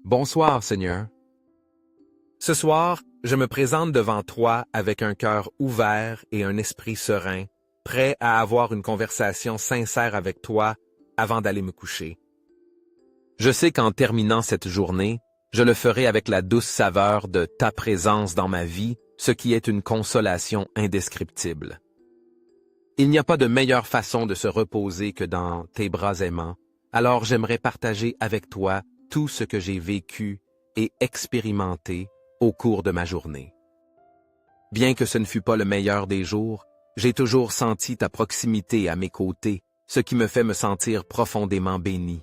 Bonsoir, Seigneur. Ce soir, je me présente devant toi avec un cœur ouvert et un esprit serein, prêt à avoir une conversation sincère avec toi avant d'aller me coucher. Je sais qu'en terminant cette journée, je le ferai avec la douce saveur de ta présence dans ma vie, ce qui est une consolation indescriptible. Il n'y a pas de meilleure façon de se reposer que dans tes bras aimants, alors j'aimerais partager avec toi tout ce que j'ai vécu et expérimenté au cours de ma journée. Bien que ce ne fût pas le meilleur des jours, j'ai toujours senti ta proximité à mes côtés, ce qui me fait me sentir profondément béni.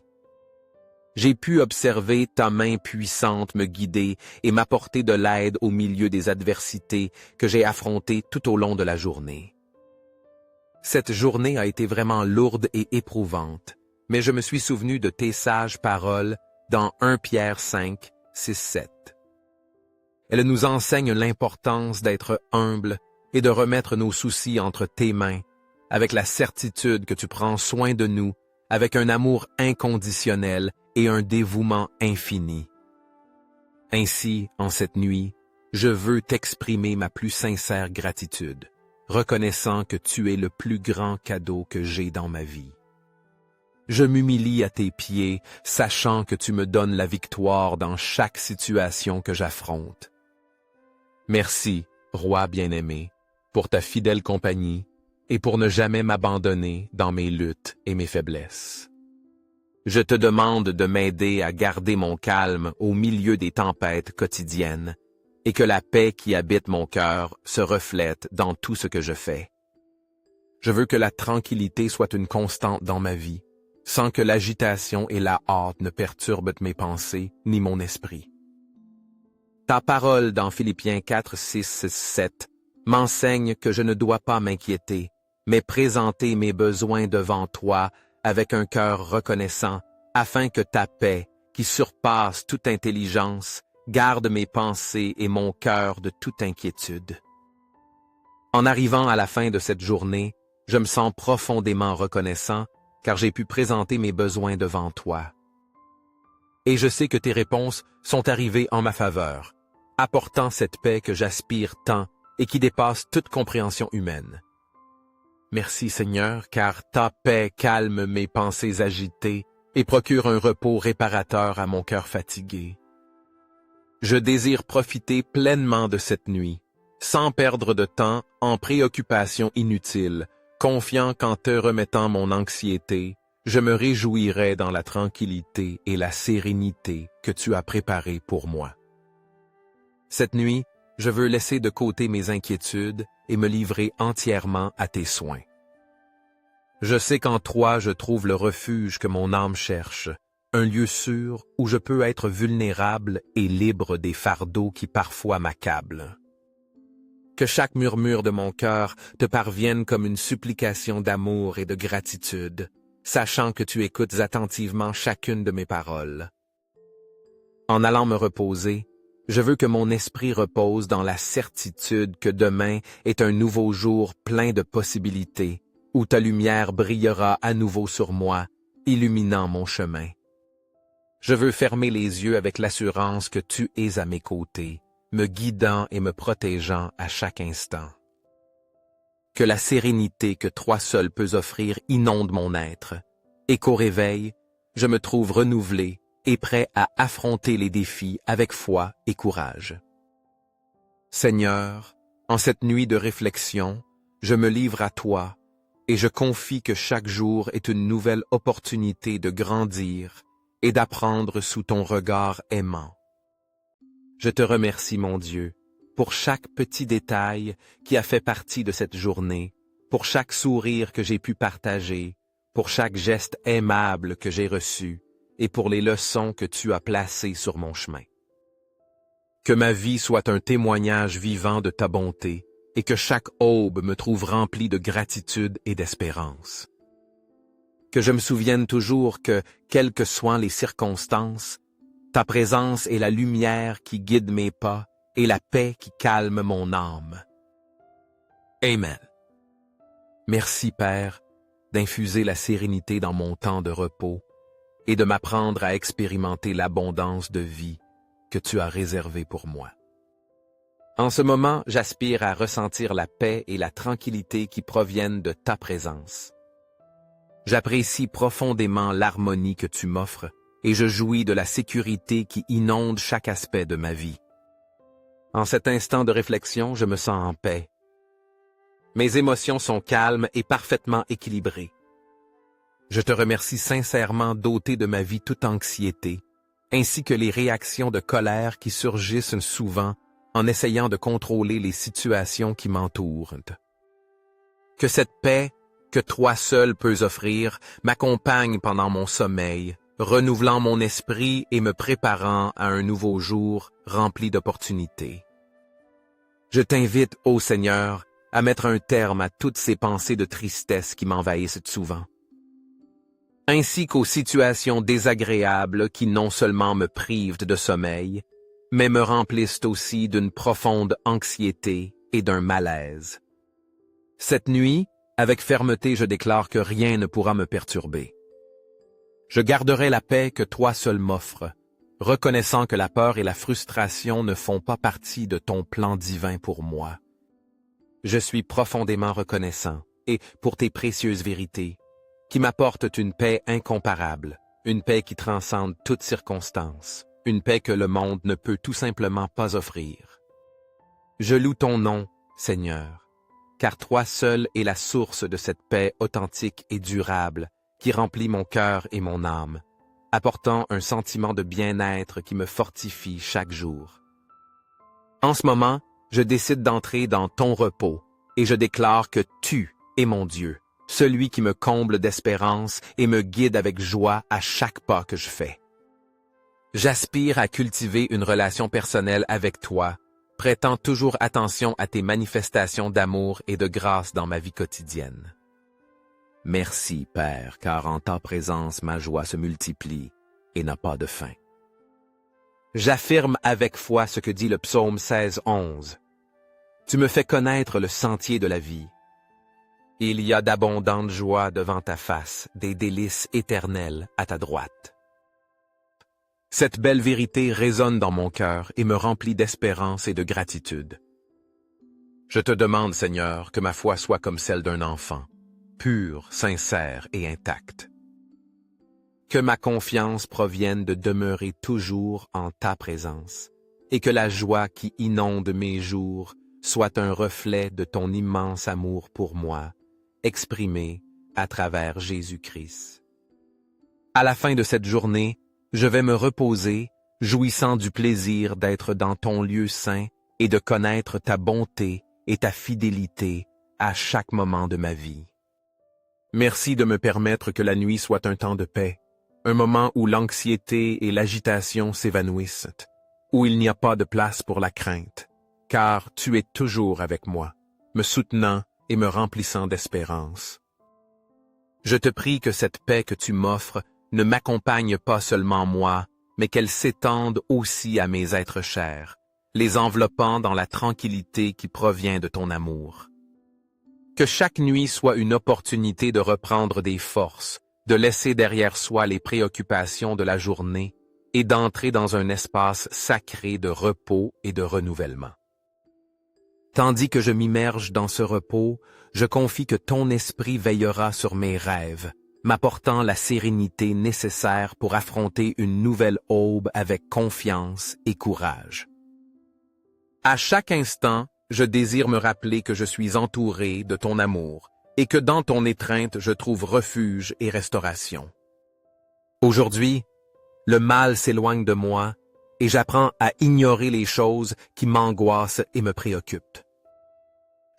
J'ai pu observer ta main puissante me guider et m'apporter de l'aide au milieu des adversités que j'ai affrontées tout au long de la journée. Cette journée a été vraiment lourde et éprouvante, mais je me suis souvenu de tes sages paroles dans 1 Pierre 5, 6, 7. Elle nous enseigne l'importance d'être humble et de remettre nos soucis entre tes mains, avec la certitude que tu prends soin de nous, avec un amour inconditionnel et un dévouement infini. Ainsi, en cette nuit, je veux t'exprimer ma plus sincère gratitude, reconnaissant que tu es le plus grand cadeau que j'ai dans ma vie. Je m'humilie à tes pieds, sachant que tu me donnes la victoire dans chaque situation que j'affronte. Merci, Roi bien-aimé, pour ta fidèle compagnie et pour ne jamais m'abandonner dans mes luttes et mes faiblesses. Je te demande de m'aider à garder mon calme au milieu des tempêtes quotidiennes et que la paix qui habite mon cœur se reflète dans tout ce que je fais. Je veux que la tranquillité soit une constante dans ma vie, sans que l'agitation et la hâte ne perturbent mes pensées ni mon esprit. Ta parole dans Philippiens 4, 6, 7 m'enseigne que je ne dois pas m'inquiéter, mais présenter mes besoins devant toi avec un cœur reconnaissant, afin que ta paix, qui surpasse toute intelligence, garde mes pensées et mon cœur de toute inquiétude. En arrivant à la fin de cette journée, je me sens profondément reconnaissant, car j'ai pu présenter mes besoins devant toi. Et je sais que tes réponses sont arrivées en ma faveur, apportant cette paix que j'aspire tant et qui dépasse toute compréhension humaine. Merci Seigneur, car ta paix calme mes pensées agitées et procure un repos réparateur à mon cœur fatigué. Je désire profiter pleinement de cette nuit, sans perdre de temps en préoccupations inutiles, confiant qu'en te remettant mon anxiété, je me réjouirai dans la tranquillité et la sérénité que tu as préparées pour moi. Cette nuit, je veux laisser de côté mes inquiétudes et me livrer entièrement à tes soins. Je sais qu'en toi je trouve le refuge que mon âme cherche, un lieu sûr où je peux être vulnérable et libre des fardeaux qui parfois m'accablent. Que chaque murmure de mon cœur te parvienne comme une supplication d'amour et de gratitude, sachant que tu écoutes attentivement chacune de mes paroles. En allant me reposer, je veux que mon esprit repose dans la certitude que demain est un nouveau jour plein de possibilités, où ta lumière brillera à nouveau sur moi, illuminant mon chemin. Je veux fermer les yeux avec l'assurance que tu es à mes côtés, me guidant et me protégeant à chaque instant. Que la sérénité que toi seul peux offrir inonde mon être, et qu'au réveil, je me trouve renouvelé et prêt à affronter les défis avec foi et courage. Seigneur, en cette nuit de réflexion, je me livre à toi et je confie que chaque jour est une nouvelle opportunité de grandir et d'apprendre sous ton regard aimant. Je te remercie, mon Dieu, pour chaque petit détail qui a fait partie de cette journée, pour chaque sourire que j'ai pu partager, pour chaque geste aimable que j'ai reçu, et pour les leçons que tu as placées sur mon chemin. Que ma vie soit un témoignage vivant de ta bonté, et que chaque aube me trouve rempli de gratitude et d'espérance. Que je me souvienne toujours que, quelles que soient les circonstances, ta présence est la lumière qui guide mes pas et la paix qui calme mon âme. Amen. Merci, Père, d'infuser la sérénité dans mon temps de repos, et de m'apprendre à expérimenter l'abondance de vie que tu as réservée pour moi. En ce moment, j'aspire à ressentir la paix et la tranquillité qui proviennent de ta présence. J'apprécie profondément l'harmonie que tu m'offres et je jouis de la sécurité qui inonde chaque aspect de ma vie. En cet instant de réflexion, je me sens en paix. Mes émotions sont calmes et parfaitement équilibrées. Je te remercie sincèrement d'ôter de ma vie toute anxiété, ainsi que les réactions de colère qui surgissent souvent en essayant de contrôler les situations qui m'entourent. Que cette paix que toi seul peux offrir m'accompagne pendant mon sommeil, renouvelant mon esprit et me préparant à un nouveau jour rempli d'opportunités. Je t'invite, ô Seigneur, à mettre un terme à toutes ces pensées de tristesse qui m'envahissent souvent, ainsi qu'aux situations désagréables qui non seulement me privent de sommeil, mais me remplissent aussi d'une profonde anxiété et d'un malaise. Cette nuit, avec fermeté, je déclare que rien ne pourra me perturber. Je garderai la paix que toi seul m'offres, reconnaissant que la peur et la frustration ne font pas partie de ton plan divin pour moi. Je suis profondément reconnaissant et pour tes précieuses vérités, qui m'apportent une paix incomparable, une paix qui transcende toutes circonstances, une paix que le monde ne peut tout simplement pas offrir. Je loue ton nom, Seigneur, car toi seul es la source de cette paix authentique et durable qui remplit mon cœur et mon âme, apportant un sentiment de bien-être qui me fortifie chaque jour. En ce moment, je décide d'entrer dans ton repos et je déclare que tu es mon Dieu, celui qui me comble d'espérance et me guide avec joie à chaque pas que je fais. J'aspire à cultiver une relation personnelle avec toi, prêtant toujours attention à tes manifestations d'amour et de grâce dans ma vie quotidienne. Merci, Père, car en ta présence ma joie se multiplie et n'a pas de fin. J'affirme avec foi ce que dit le psaume 16:11. Tu me fais connaître le sentier de la vie. Il y a d'abondantes joies devant ta face, des délices éternelles à ta droite. Cette belle vérité résonne dans mon cœur et me remplit d'espérance et de gratitude. Je te demande, Seigneur, que ma foi soit comme celle d'un enfant, pure, sincère et intacte. Que ma confiance provienne de demeurer toujours en ta présence, et que la joie qui inonde mes jours soit un reflet de ton immense amour pour moi, exprimé à travers Jésus-Christ. À la fin de cette journée, je vais me reposer, jouissant du plaisir d'être dans ton lieu saint et de connaître ta bonté et ta fidélité à chaque moment de ma vie. Merci de me permettre que la nuit soit un temps de paix, un moment où l'anxiété et l'agitation s'évanouissent, où il n'y a pas de place pour la crainte, car tu es toujours avec moi, me soutenant et me remplissant d'espérance. Je te prie que cette paix que tu m'offres ne m'accompagne pas seulement moi, mais qu'elle s'étende aussi à mes êtres chers, les enveloppant dans la tranquillité qui provient de ton amour. Que chaque nuit soit une opportunité de reprendre des forces, de laisser derrière soi les préoccupations de la journée et d'entrer dans un espace sacré de repos et de renouvellement. Tandis que je m'immerge dans ce repos, je confie que ton esprit veillera sur mes rêves, m'apportant la sérénité nécessaire pour affronter une nouvelle aube avec confiance et courage. À chaque instant, je désire me rappeler que je suis entouré de ton amour et que dans ton étreinte je trouve refuge et restauration. Aujourd'hui, le mal s'éloigne de moi et j'apprends à ignorer les choses qui m'angoissent et me préoccupent.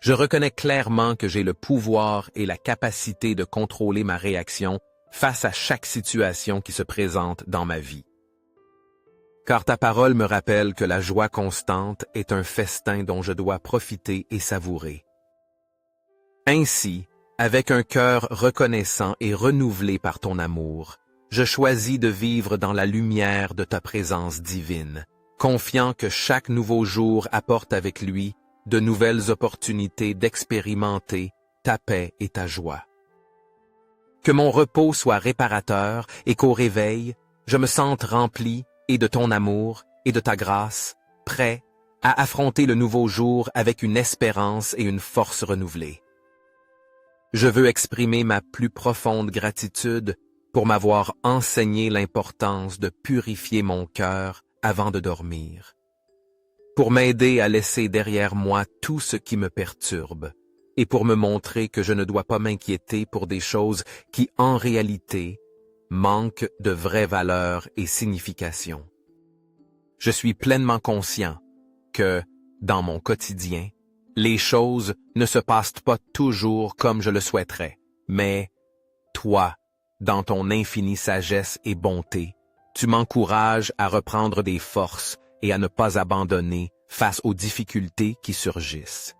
Je reconnais clairement que j'ai le pouvoir et la capacité de contrôler ma réaction face à chaque situation qui se présente dans ma vie. Car ta parole me rappelle que la joie constante est un festin dont je dois profiter et savourer. Ainsi, avec un cœur reconnaissant et renouvelé par ton amour, je choisis de vivre dans la lumière de ta présence divine, confiant que chaque nouveau jour apporte avec lui de nouvelles opportunités d'expérimenter ta paix et ta joie. Que mon repos soit réparateur et qu'au réveil, je me sente rempli et de ton amour et de ta grâce, prêt à affronter le nouveau jour avec une espérance et une force renouvelée. Je veux exprimer ma plus profonde gratitude pour m'avoir enseigné l'importance de purifier mon cœur avant de dormir, pour m'aider à laisser derrière moi tout ce qui me perturbe, et pour me montrer que je ne dois pas m'inquiéter pour des choses qui, en réalité, manquent de vraie valeur et signification. Je suis pleinement conscient que, dans mon quotidien, les choses ne se passent pas toujours comme je le souhaiterais, mais toi, dans ton infinie sagesse et bonté, tu m'encourages à reprendre des forces et à ne pas abandonner face aux difficultés qui surgissent.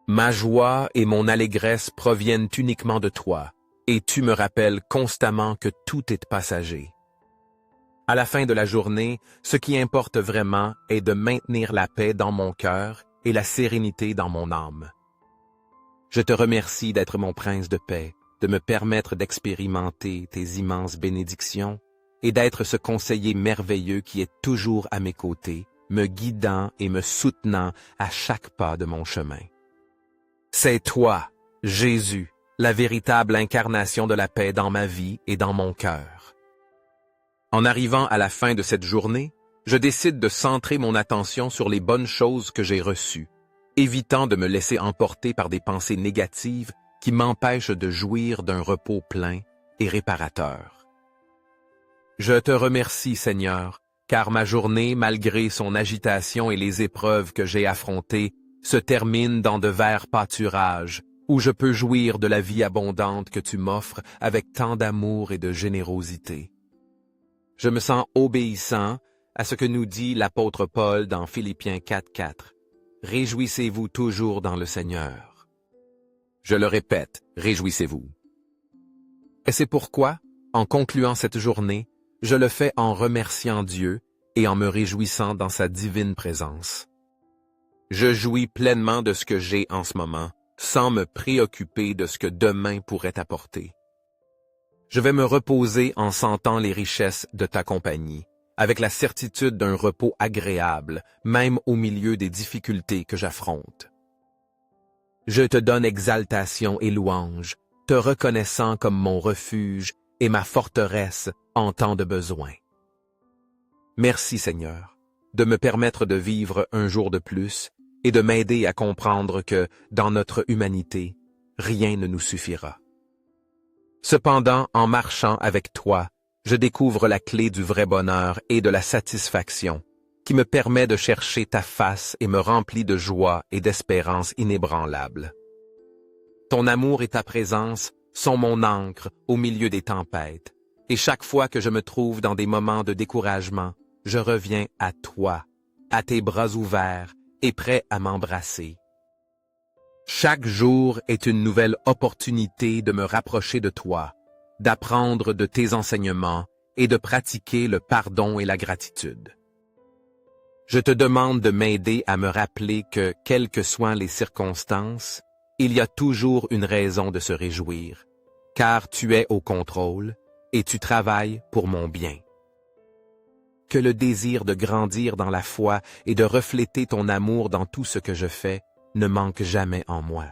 Ma joie et mon allégresse proviennent uniquement de toi, et tu me rappelles constamment que tout est passager. À la fin de la journée, ce qui importe vraiment est de maintenir la paix dans mon cœur et la sérénité dans mon âme. Je te remercie d'être mon prince de paix, de me permettre d'expérimenter tes immenses bénédictions et d'être ce conseiller merveilleux qui est toujours à mes côtés, me guidant et me soutenant à chaque pas de mon chemin. C'est toi, Jésus, la véritable incarnation de la paix dans ma vie et dans mon cœur. En arrivant à la fin de cette journée, je décide de centrer mon attention sur les bonnes choses que j'ai reçues, évitant de me laisser emporter par des pensées négatives qui m'empêchent de jouir d'un repos plein et réparateur. Je te remercie, Seigneur, car ma journée, malgré son agitation et les épreuves que j'ai affrontées, se termine dans de verts pâturages, où je peux jouir de la vie abondante que tu m'offres avec tant d'amour et de générosité. Je me sens obéissant à ce que nous dit l'apôtre Paul dans Philippiens 4:4. Réjouissez-vous toujours dans le Seigneur. Je le répète, réjouissez-vous. Et c'est pourquoi, en concluant cette journée, je le fais en remerciant Dieu et en me réjouissant dans sa divine présence. Je jouis pleinement de ce que j'ai en ce moment, sans me préoccuper de ce que demain pourrait apporter. Je vais me reposer en sentant les richesses de ta compagnie, avec la certitude d'un repos agréable, même au milieu des difficultés que j'affronte. Je te donne exaltation et louange, te reconnaissant comme mon refuge et ma forteresse en temps de besoin. Merci Seigneur, de me permettre de vivre un jour de plus et de m'aider à comprendre que, dans notre humanité, rien ne nous suffira. Cependant, en marchant avec toi, je découvre la clé du vrai bonheur et de la satisfaction, qui me permet de chercher ta face et me remplit de joie et d'espérance inébranlables. Ton amour et ta présence sont mon ancre au milieu des tempêtes, et chaque fois que je me trouve dans des moments de découragement, je reviens à toi, à tes bras ouverts et prêt à m'embrasser. Chaque jour est une nouvelle opportunité de me rapprocher de toi, d'apprendre de tes enseignements et de pratiquer le pardon et la gratitude. Je te demande de m'aider à me rappeler que, quelles que soient les circonstances, il y a toujours une raison de se réjouir, car tu es au contrôle et tu travailles pour mon bien. Que le désir de grandir dans la foi et de refléter ton amour dans tout ce que je fais ne manque jamais en moi.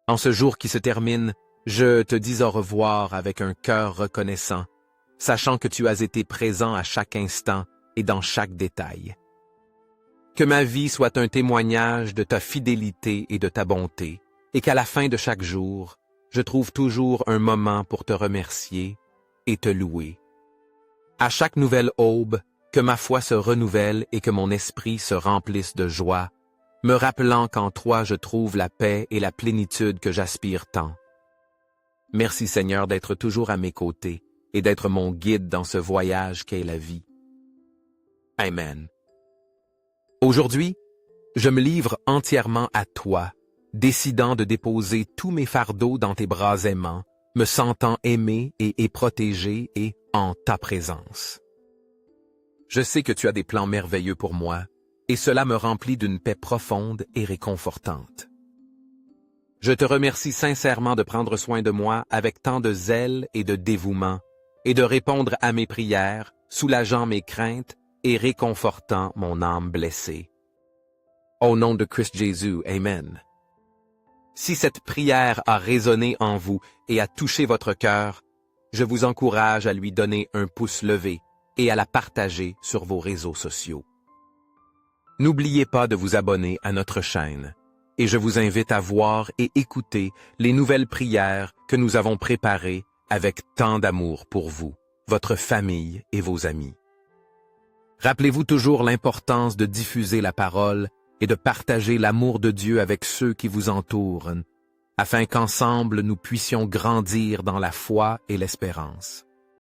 En ce jour qui se termine, je te dis au revoir avec un cœur reconnaissant, sachant que tu as été présent à chaque instant et dans chaque détail. Que ma vie soit un témoignage de ta fidélité et de ta bonté, et qu'à la fin de chaque jour, je trouve toujours un moment pour te remercier et te louer. À chaque nouvelle aube, que ma foi se renouvelle et que mon esprit se remplisse de joie, me rappelant qu'en toi je trouve la paix et la plénitude que j'aspire tant. Merci Seigneur d'être toujours à mes côtés et d'être mon guide dans ce voyage qu'est la vie. Amen. Aujourd'hui, je me livre entièrement à toi, décidant de déposer tous mes fardeaux dans tes bras aimants, me sentant aimé et protégé et en ta présence. Je sais que tu as des plans merveilleux pour moi, et cela me remplit d'une paix profonde et réconfortante. Je te remercie sincèrement de prendre soin de moi avec tant de zèle et de dévouement, et de répondre à mes prières, soulageant mes craintes et réconfortant mon âme blessée. Au nom de Christ Jésus, Amen. Si cette prière a résonné en vous et a touché votre cœur, je vous encourage à lui donner un pouce levé et à la partager sur vos réseaux sociaux. N'oubliez pas de vous abonner à notre chaîne, et je vous invite à voir et écouter les nouvelles prières que nous avons préparées avec tant d'amour pour vous, votre famille et vos amis. Rappelez-vous toujours l'importance de diffuser la parole et de partager l'amour de Dieu avec ceux qui vous entourent, afin qu'ensemble nous puissions grandir dans la foi et l'espérance.